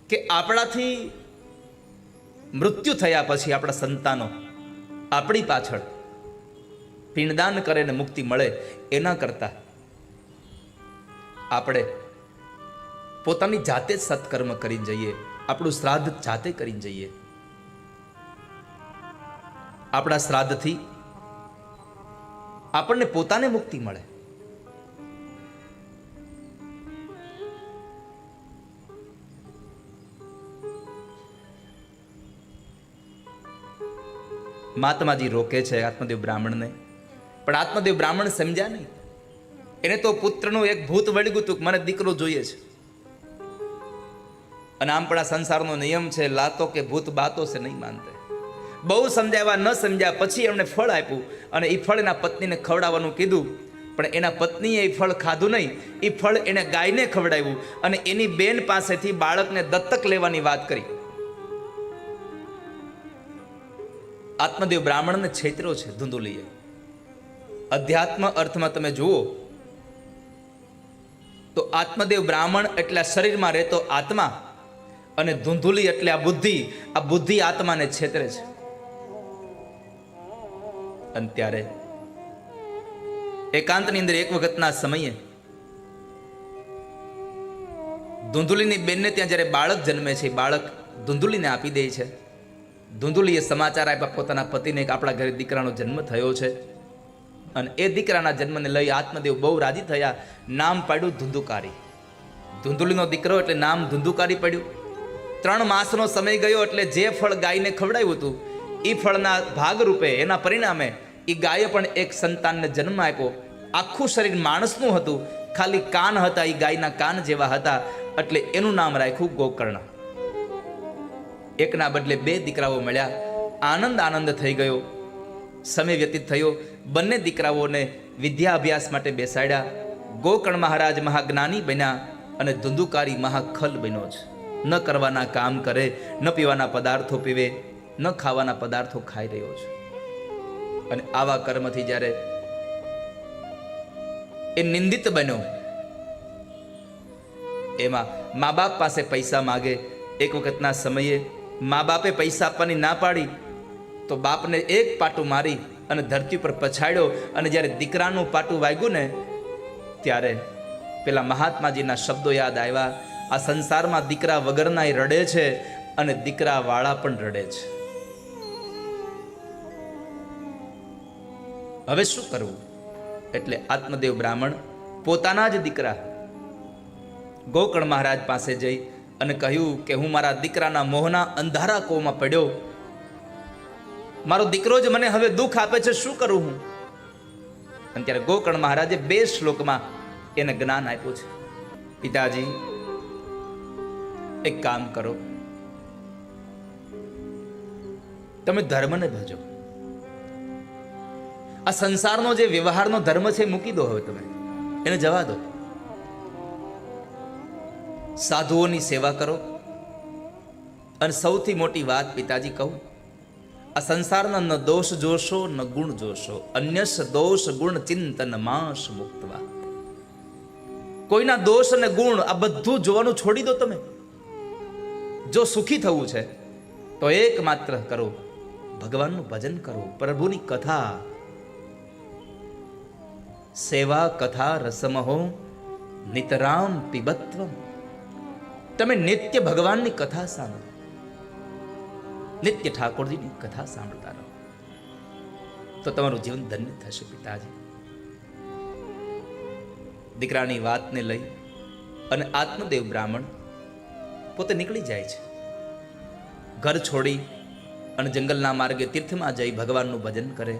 કે આપણાથી મૃત્યુ થયા પછી આપણા સંતાનો આપણી પાછળ પિંડદાન કરે ને મુક્તિ મળે, એના કરતા આપણે પોતાની જાતે જ સત્કર્મ કરીને જઈએ, આપણું શ્રાદ્ધ જાતે કરીને જઈએ. આપણા શ્રાદ્ધથી આપણને પોતાને મુક્તિ મળે. મહાત્માજી રોકે છે આત્મદેવ બ્રાહ્મણને, પણ આત્મદેવ બ્રાહ્મણ સમજ્યા નહીં. એને તો પુત્રનું એક ભૂત વળગ્યું હતું કે મને દીકરો જોઈએ છે. અને આમ પણ આ સંસારનો નિયમ છે, લાતો કે ભૂત બાતો છે નહીં માનતે. બહુ સમજાવ્યા, ન સમજ્યા, પછી એમને ફળ આપ્યું અને એ ફળ એના પત્નીને ખવડાવવાનું કીધું. પણ એના પત્નીએ એ ફળ ખાધું નહીં, એ ફળ એને ગાયને ખવડાવ્યું અને એની બેન પાસેથી બાળકને દત્તક લેવાની વાત કરી. આત્મદેવ બ્રાહ્મણને છેતરો છે ધુંધુલીએ. અધ્યાત્મ અર્થમાં તમે જુઓ તો આત્મદેવ બ્રાહ્મણ એટલે શરીરમાં રહેતો આત્મા અને ધુંધુલી એટલે આ બુદ્ધિ આત્માને છેતરે છે. અને ત્યારે એકાંતની અંદર એક વખતના સમયે ધુંધુલીની બેનને ત્યાં જ્યારે બાળક જન્મે છે, બાળક ધુંધુલીને આપી દે છે. ધુંધુલીએ સમાચાર આપ્યા પોતાના પતિને કે આપણા ઘરે દીકરાનો જન્મ થયો છે. અને એ દીકરાના જન્મને લઈ આત્મદેવ બહુ રાજી થયા. નામ પાડ્યું ધુંધુકારી. ધુંધુલીનો દીકરો એટલે નામ ધુંધુકારી પડ્યું. 3 માસનો સમય ગયો એટલે જે ફળ ગાયને ખવડાવ્યું હતું એ ફળના ભાગરૂપે એના પરિણામે એ ગાયે પણ એક સંતાનને જન્મ આપ્યો. આખું શરીર માણસનું હતું, ખાલી કાન હતા એ ગાયના કાન જેવા હતા, એટલે એનું નામ રાખ્યું ગોકર્ણ. એકના બદલે 2 દીકરાઓ મળ્યા. આનંદ થઈ ગયો. સમય વ્યતીત થયો. બંને દીકરાઓને વિદ્યા અભ્યાસ માટે બેસાડ્યા. ગોકર્ણ મહારાજ મહાજ્ઞાની બન્યા અને ધુંધુકારી મહાખલ બન્યો છે. ન કરવાના કામ કરે, ન પીવાના પદાર્થો પીવે, ન ખાવાના પદાર્થો ખાઈ રહ્યો છે. અને આવા કર્મથી જ્યારે એ નિંદિત બન્યો, એમાં મા બાપ પાસે પૈસા માગે. એક વખતના સમયે મા બાપે પૈસા આપવાની ના પાડી તો બાપને એક પાટું મારી અને ધરતી પર પછાડ્યો. અને જ્યારે દીકરાનું પાટું વાગ્યું ને ત્યારે પેલા મહાત્માજીના શબ્દો યાદ આવ્યા, આ સંસારમાં દીકરા વગરના રડે છે અને દીકરા વાળા પણ રડે છે. હવે શું કરવું? એટલે આત્મદેવ બ્રાહ્મણ પોતાના જ દીકરા ગોકર્ણ મહારાજ પાસે જઈ અને કહ્યું કે હું મારા દીકરાના મોહના અંધારા કોમાં પડ્યો. મારો દીકરો જ મને હવે દુઃખ આપે છે, શું કરું હું? અને ત્યારે ગોકર્ણ મહારાજે 2 શ્લોકમાં એને જ્ઞાન આપ્યું છે. પિતાજી, એક કામ કરો, તમે ધર્મને ભજો. આ સંસારનો જે વ્યવહારનો ધર્મ છે મૂકી દો, હવે તમે એને જવા દો. સાધુઓની સેવા કરો. અને સૌથી મોટી વાત પિતાજી કહું, આ સંસારના ન દોષ જોશો ન ગુણ જોશો. અન્યસ દોષ ગુણ ચિંતન માસ મુક્તવા. કોઈના દોષ અને ગુણ આ બધું જોવાનું છોડી દો. તમે જો સુખી થવું છે તો એકમાત્ર કરો, ભગવાનનું ભજન કરો, પ્રભુની કથા. સેવા કથા રસમહો નિતરામ પિબત્વમ. તમે નિત્ય ભગવાનની કથા સાંભળો, નિત્ય ઠાકોરજીની કથા સાંભળતા રહો, તો તમારું જીવન ધન્ય થશે. પિતાજી, દીકરાની વાતને લઈ અને આત્મદેવ બ્રાહ્મણ પોતે નીકળી જાય છે. ઘર છોડી અને જંગલના માર્ગે તીર્થમાં જઈ ભગવાનનું ભજન કરે.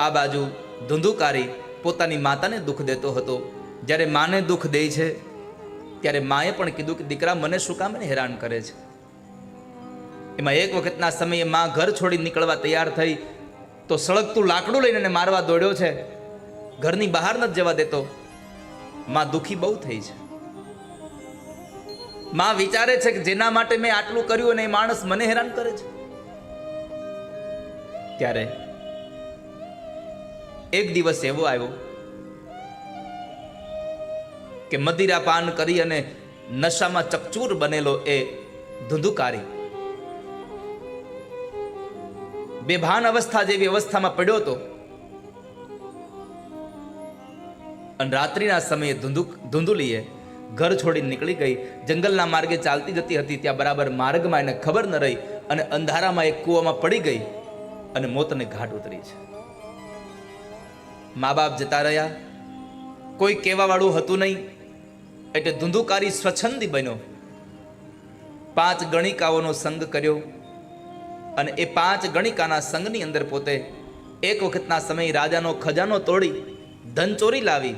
આ બાજુ ધુંધુકારી પોતાની માતાને દુઃખ દેતો હતો. જ્યારે માને દુઃખ દે છે ત્યારે માએ પણ કીધું કે દીકરા, મને શું કામ હેરાન કરે છે? એમાં એક વખતના સમયે માં ઘર છોડી નીકળવા તૈયાર થઈ તો સળગતું લાકડું લઈને એને મારવા દોડ્યો છે. ઘરની બહાર નથી જવા દેતો. માં દુઃખી બહુ થઈ છે. માં વિચારે છે કે જેના માટે મેં આટલું કર્યું અને એ માણસ મને હેરાન કરે છે. ત્યારે એક દિવસ એવો આવ્યો કે મદિરા પાન કરી અને નશામાં ચકચૂર બનેલો એ ધુંધુકારી બેભાન અવસ્થા જેવી અવસ્થામાં પડ્યો હતો અને રાત્રિના સમયે ધુંધુલીએ ઘર છોડીને નીકળી ગઈ. જંગલના માર્ગે ચાલતી જતી હતી. ત્યાં બરાબર માર્ગમાં એને ખબર ન રહી અને અંધારામાં એક કૂવામાં પડી ગઈ અને મોતને ઘાટ ઉતરી છે. મા બાપ જતા રહ્યા, કોઈ કહેવા વાળું હતું નહીં, એટલે ધુંધુકારી સ્વચ્છંદી બન્યો. 5 ગણિકાઓનો સંગ કર્યો અને એ 5 ગણિકાના સંગની અંદર પોતે એક વખતના સમયે રાજાનો ખજાનો તોડી ધન ચોરી લાવી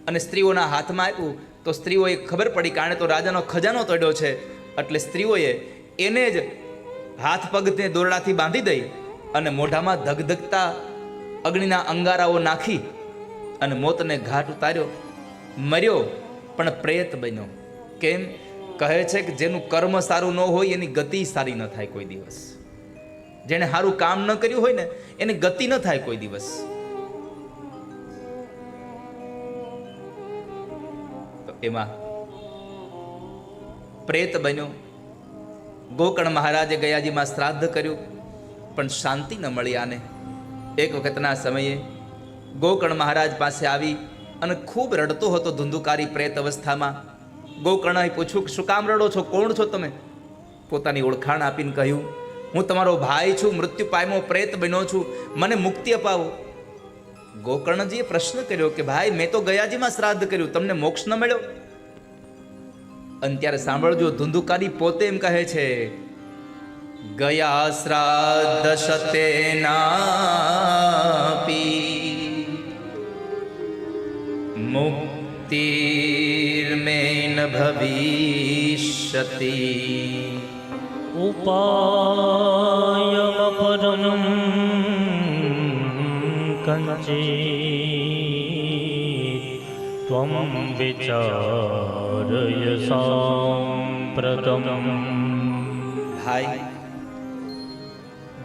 અને સ્ત્રીઓના હાથમાં આપ્યું. તો સ્ત્રીઓએ ખબર પડી, કારણ તો રાજાનો ખજાનો તોડ્યો છે, એટલે સ્ત્રીઓએ એને જ હાથ પગને દોરડાથી બાંધી દઈ અને મોઢામાં ધગધગતા અગ્નિના અંગારાઓ નાખી અને મોતને ઘાટ ઉતાર્યો. મર્યો પણ પ્રેત બન્યો. કેમ? કહે છે કે જેનું કર્મ સારું ન હોય એની ગતિ સારી ન થાય કોઈ દિવસ. જેણે સારું કામ ન કર્યું હોય ને એની ગતિ ન થાય કોઈ દિવસ. તો એમાં પ્રેત બન્યો. ગોકર્ણ મહારાજે ગયાજીમાં શ્રાદ્ધ કર્યું પણ શાંતિ ન મળી આને. એક વખતના સમયે ગોકર્ણ મહારાજ પાસે આવી અને ખૂબ રડતો હતો ધુંધુકારી પ્રેત અવસ્થામાં. ગોકર્ણએ પૂછ્યું કે શું કામ રડો છો, કોણ છો તમે? પોતાની ઓળખાણ આપીને કહ્યું, હું તમારો ભાઈ છું, મૃત્યુ પામ્યો પ્રેત બન્યો છું, મને મુક્તિ અપાવો. ગોકર્ણજીએ પ્રશ્ન કર્યો કે ભાઈ, મેં તો ગયાજીમાં શ્રાદ્ધ કર્યું, તમને મોક્ષ ન મળ્યો? અને ત્યારે સાંભળજો, ધુંધુકારી પોતે એમ કહે છે, ગયા શ્રાદ્ધ સતેનાપી મુક્તિર્મેન ભવિષ્યતિ ઉપાયમપરમ કંચિત ત્વમ વિચારય સાંપ્રતમ. ભાઈ,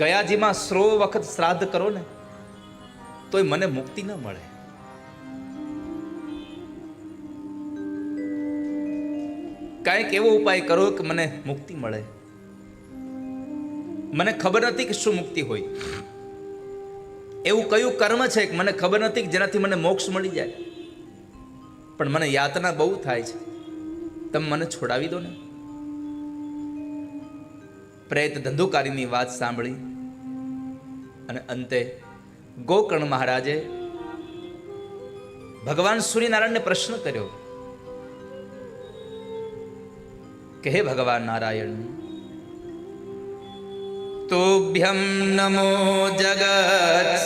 ગયાજીમાં 100 વખત શ્રાદ્ધ કરો ને તોય મને મુક્તિ ન મળે. કાંઈક એવો ઉપાય કરો કે મને મુક્તિ મળે. મને ખબર નથી કે શું મુક્તિ હોય. એવું કયું કર્મ છે કે મને ખબર નથી કે જેનાથી મને મોક્ષ મળી જાય, પણ મને યાતના બહુ થાય છે, તમે મને છોડાવી દો ને. પ્રેત ધંધુકારીની વાત સાંભળી અને અંતે ગોકર્ણ મહારાજે ભગવાન સૂર્યનારાયણને પ્રશ્ન કર્યો કે હે ભગવાન નારાયણ, તુભ્યમ નમો જગત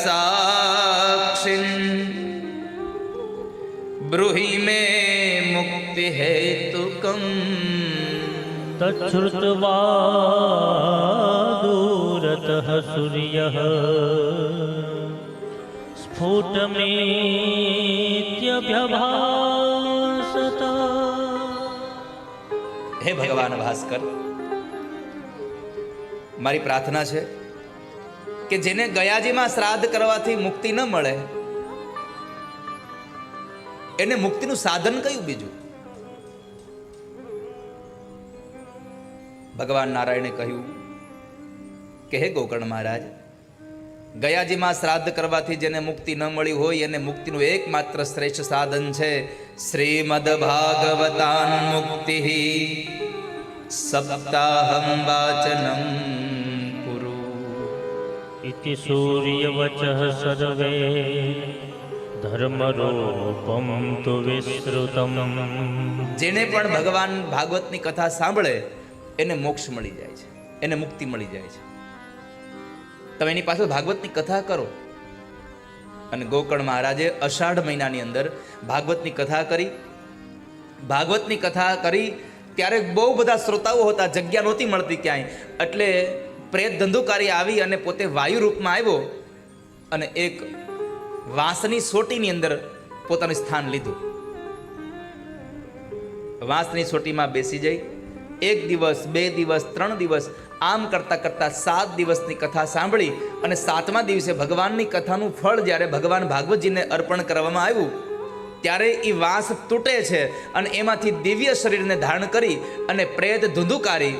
સાક્ષિન બ્રૂહિ મે મુક્તિ હેતુકમ. તચ્છ્રુત્વા સૂર્યઃ સ્ફુટમેત્યભ્યભાસત. હે ભગવાન ભાસ્કર, મારી પ્રાર્થના છે કે જેને ગયાજીમાં શ્રાદ્ધ કરવાથી મુક્તિ ન મળે એને મુક્તિનું સાધન કયું બીજું? ભગવાન નારાયણે કહ્યું કે હે ગોકર્ણ મહારાજ, ગયાજીમાં શ્રાદ્ધ કરવાથી જેને મુક્તિ ન મળી હોય એને મુક્તિનું એકમાત્ર શ્રેષ્ઠ સાધન છે શ્રીમદ ભાગવતાન મુક્તિ સપ્તાહમ વાચનમ કુરુ. ઇતિ સૂર્યવચઃ સર્વે ધર્મરૂપમ તુ વિસ્તૃતમ. જેને પણ ભગવાન ભાગવતની કથા સાંભળે એને મોક્ષ મળી જાય છે, એને મુક્તિ મળી જાય છે. તમે એની પાસે ભાગવતની કથા કરો. અને ગોકર્ણ મહારાજે અષાઢ મહિનાની અંદર ભાગવતની કથા કરી. ભાગવતની કથા કરી ત્યારે બહુ બધા શ્રોતાઓ હતા, જગ્યા નહોતી મળતી ક્યાંય, એટલે પ્રેત ધંધુકારી આવી અને પોતે વાયુ રૂપમાં આવ્યો અને એક વાંસની સોટીની અંદર પોતાનું સ્થાન લીધું. વાંસની સોટીમાં બેસી જઈ 1 દિવસ 2 દિવસ 3 દિવસ આમ કરતા કરતા 7 દિવસની કથા સાંભળી અને 7મા દિવસે ભગવાનની કથાનું ફળ જ્યારે ભગવાન ભાગવતજીને અર્પણ કરવામાં આવ્યું ત્યારે એ વાંસ તૂટે છે અને એમાંથી દિવ્ય શરીરને ધારણ કરી અને પ્રેત ધુંધુકારી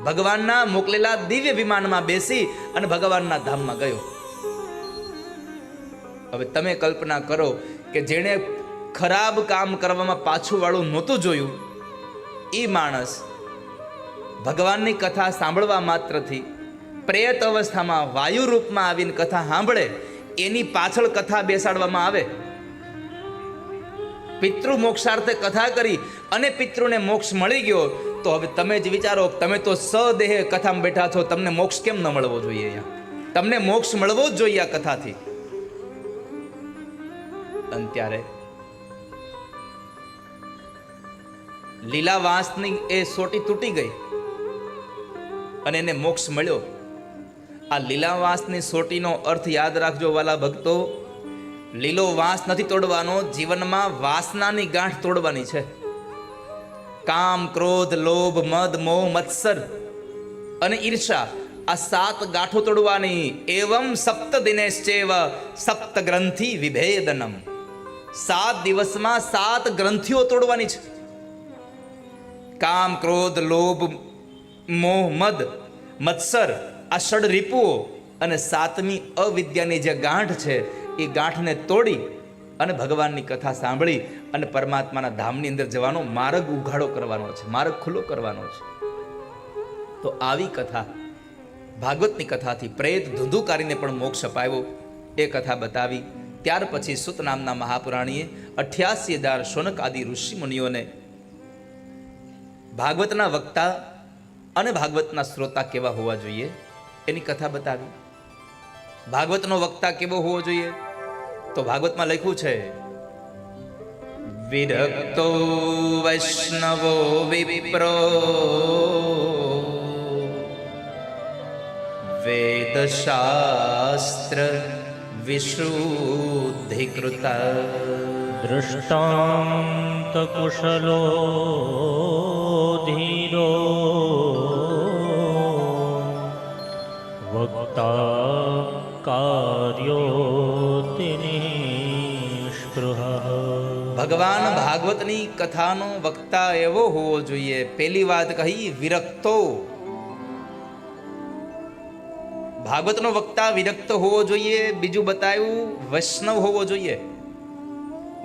ભગવાનના મોકલેલા દિવ્ય વિમાનમાં બેસી અને ભગવાનના ધામમાં ગયો. હવે તમે કલ્પના કરો કે જેણે ખરાબ કામ કરવામાં પાછું વાળું નહોતું જોયું, એ માણસ ભગવાનની કથા સાંભળવા માત્રથી પ્રેત અવસ્થામાં વાયુ રૂપમાં આવીને કથા સાંભળે, એની પાછળ કથા બેસાડવામાં આવે. પિતૃ મોક્ષાર્થે કથા કરી અને પિતૃને મોક્ષ મળી ગયો, તો હવે તમે જ વિચારો, તમે તો સદેહે કથામાં બેઠા છો, તમને મોક્ષ કેમ ન મળવો જોઈએ? અહીંયા તમને મોક્ષ મળવો જ જોઈએ આ કથાથી. અને ત્યારે લીલાવાસની એ સોટી તૂટી ગઈ અને એને મોક્ષ મળ્યો. આ લીલાવાસની સોટીનો અર્થ યાદ રાખજો વાલા ભક્તો, લીલો વાસ નથી તોડવાનો, જીવનમાં વાસનાની ગાંઠ તોડવાની છે. કામ, ક્રોધ, લોભ, મદ, મોહ, મત્સર અને ઈર્ષા, આ 7 ગાંઠો તોડવાની. એવમ સપ્ત દિનેશ્ચેવ સપ્ત ગ્રંથિ વિભેદનમ. 7 દિવસમાં 7 ગ્રંથિઓ તોડવાની છે. કામ, ક્રોધ, લોભ, મોહ, મદ, મત્સર, આ ષડ રીપુઓ અને 7મી અવિદ્યાની જે ગાંઠ છે, એ ગાંઠને તોડી અને ભગવાનની કથા સાંભળી અને પરમાત્માના ધામની અંદર જવાનો માર્ગ ઉઘાડો કરવાનો છે, માર્ગ ખુલ્લો કરવાનો છે. તો આવી કથા, ભાગવતની કથાથી પ્રેત ધુંધુકારીને પણ મોક્ષ અપાવ્યો, એ કથા બતાવી. ત્યાર પછી સુત નામના મહાપુરાણીએ 88,000 શૌનક આદિ ઋષિ મુનિઓને ભાગવતના વક્તા અને ભાગવતના શ્રોતા કેવા હોવા જોઈએ એની કથા બતાવી. ભાગવતનો વક્તા કેવો હોવો જોઈએ? તો ભાગવતમાં લખ્યું છે, વિરક્તો વૈષ્ણવો વિપ્રો વેદશાસ્ત્ર વિશુદ્ધિકૃત દૃષ્ટાંત કુશલો ધીરો વક્તા ભગવાન ભાગવતની કથાનો વક્તા એવો હોવો જોઈએ. પહેલી વાત કહી વિરક્તો, ભાગવતનો વક્તા વિરક્ત હોવો જોઈએ. બીજું બતાવ્યું વૈષ્ણવ હોવો જોઈએ.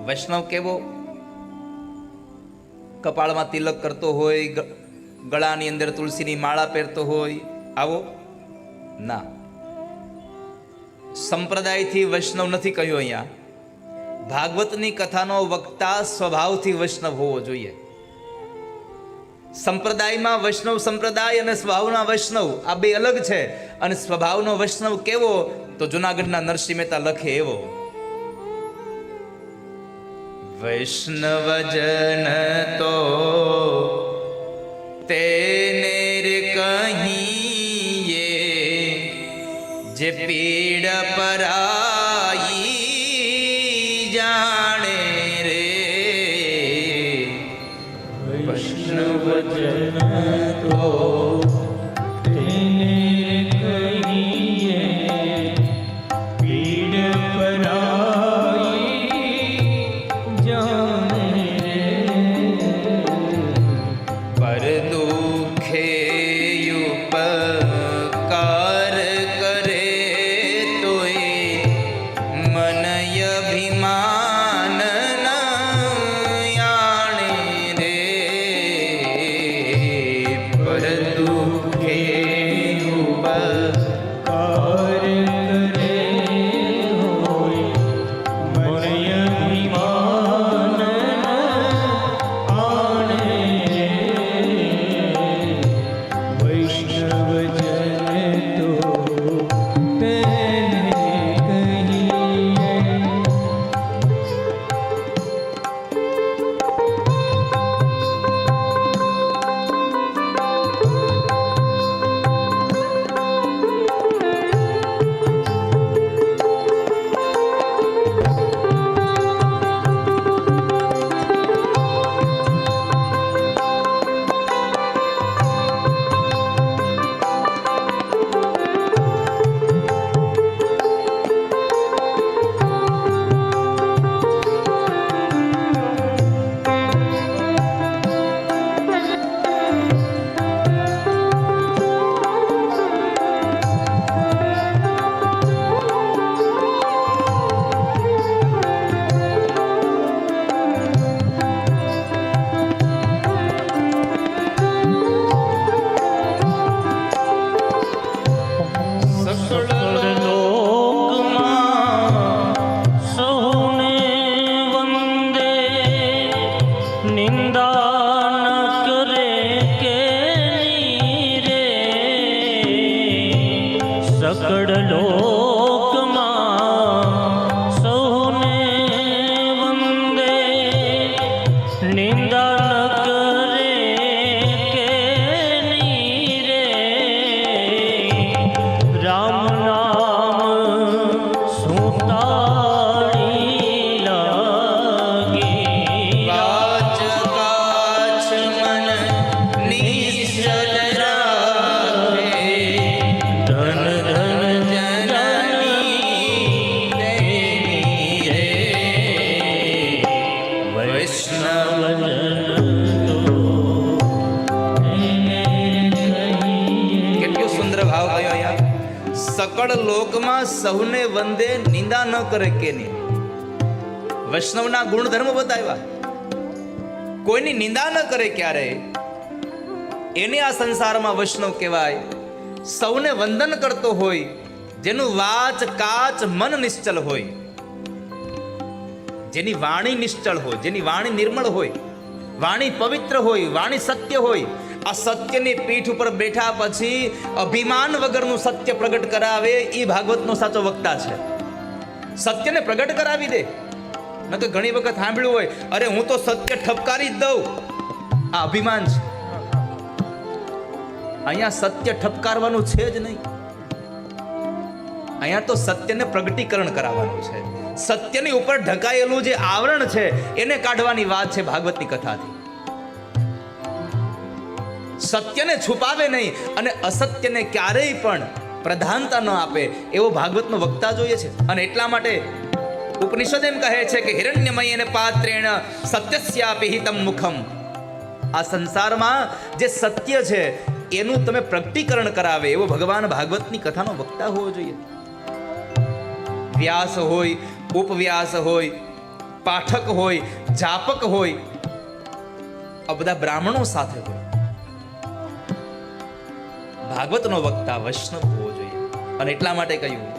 વૈષ્ણવ કેવો? કપાળમાં તિલક કરતો હોય, ગળાની અંદર તુલસીની માળા પહેરતો હોય, આવો ના. સંપ્રદાયથી વૈષ્ણવ નથી કહ્યું અહીંયા. ભાગવતની કથાનો વક્તા સ્વભાવથી વૈષ્ણવ હોવો જોઈએ. સંપ્રદાયમાં વૈષ્ણવ સંપ્રદાય અને સ્વભાવના વૈષ્ણવ આ બે અલગ છે. અને સ્વભાવનો વૈષ્ણવ કેવો? તો જુનાગઢના નરસિંહ મહેતા લખે એવો, વૈષ્ણવજન તો તેને રે કહીએ જે પીડ પરાઈ જાણે રે. વૈષ્ણવજન તો તેને કહીએ પીડ પરાઈ જાણે પર દુખે ઉપકાર કરે તોય સકળ લોકમાં સૌને વંદે નિંદા ન કરે કેની રે રામ નામ સુતાળી લાગી કાચ કાચ મન નિશ્ચલ રાખે ધન ધન જનની દેવી રે વૈષ્ણવ કેટલો સુંદર ભાવ કયો અહીંયા સકળ લોકમાં સૌને વંદે નિંદા ન કરે કેની વૈષ્ણવના ગુણધર્મ બતાવ્યા કોઈની નિંદા ન કરે ક્યારે એને આ સંસારમાં વૈષ્ણવ કહેવાય સૌને વંદન કરતો હોય જેનું વાચ કાચ મન નિશ્ચલ હોય જેની વાણી નિશ્ચળ હોય જેની વાણી નિર્મળ હોય વાણી પવિત્ર હોય વાણી સત્ય હોય આ સત્યની પીઠ ઉપર બેઠા પછી અભિમાન વગરનું સત્ય પ્રગટ કરાવે એ ભાગવતનો સાચો વક્તા છે સત્યને પ્રગટ કરાવી દે ન તો ઘણી વખત સાંભળ્યું હોય અરે હું તો સત્ય ઠપકારી જ દઉં આ અભિમાન છે અહીંયા સત્ય ઠપકારવાનું છે જ નહીં અહીંયા તો સત્યને પ્રગટીકરણ કરાવવાનું છે સત્યની ઉપર ઢકાયેલું જે આવરણ છે એને કાઢવાની વાત છે ભાગવતની કથાથી સત્યને છુપાવે નહીં અને અસત્યને ક્યારેય પણ પ્રધાનતા ન આપે એવો ભાગવતનો વક્તા જોઈએ છે અને એટલા માટે ઉપનિષદ એમ કહે છે કે હિરણ્યમયેન પાત્રેણ સત્યસ્યાપી હિતમ મુખમ આ સંસારમાં જે સત્ય છે એનું તમે પ્રગટીકરણ કરાવે એવો ભગવાન ભાગવતની કથાનો વક્તા હોવો જોઈએ વ્યાસ હોય ઉપવ્યાસ હોય પાઠક હોય જાપક હોય આ બધા બ્રાહ્મણો સાથે હોય ભાગવતનો વક્તા વૈષ્ણવ હોવો જોઈએ અને એટલા માટે કહ્યું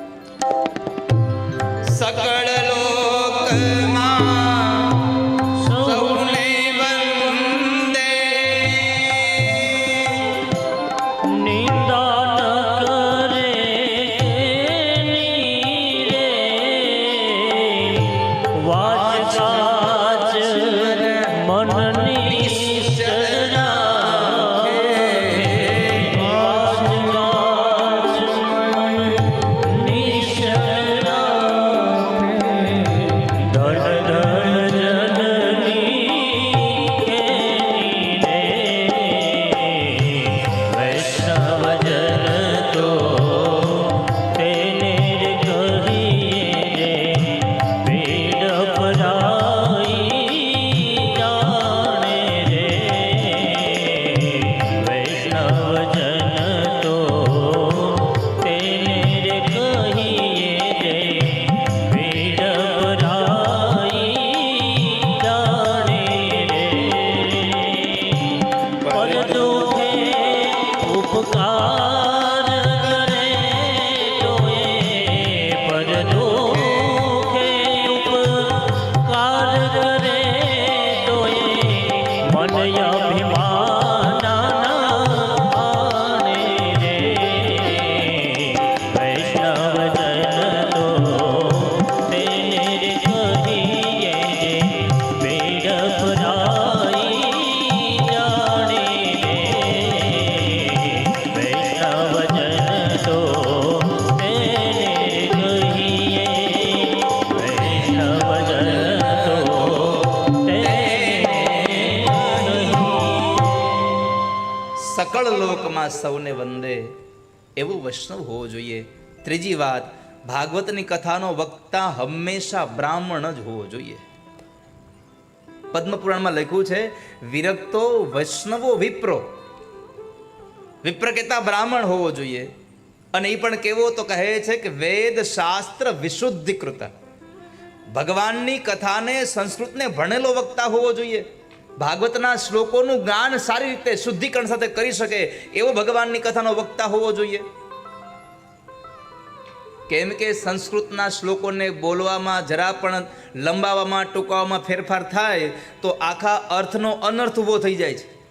સકળ લોકમાં સૌને વંદે નિંદા ન કરે કેની રે વાચ કાચ મનની નિશ્ચલ સકળ લોકમાં સૌને વંદે એવું વૈષ્ણવ હોવો જોઈએ ત્રીજી વાત ભાગવતની કથાનો વક્તા હંમેશા બ્રાહ્મણ જ હોવો જોઈએ પદ્મપુરાણમાં લખ્યું છે વિરક્તો વૈષ્ણવો વિપ્રો વિપ્ર કહેતા બ્રાહ્મણ હોવો જોઈએ અને એ પણ કેવો તો કહે છે કે વેદ શાસ્ત્ર વિશુદ્ધિકૃત ભગવાનની કથાને સંસ્કૃતને ભણેલો વક્તા હોવો જોઈએ ભાગવતના શ્લોકોનું ગાન સારી રીતે શુદ્ધિકરણ સાથે કરી શકે એવો ભગવાનની કથાનો વક્તા હોવો જોઈએ કેમ કે સંસ્કૃતના શ્લોકોને બોલવામાં જરા પણ લંબાવવામાં ટૂંકાવવામાં ફેરફાર થાય તો આખા અર્થનો અનર્થ ઊભો થઈ જાય છે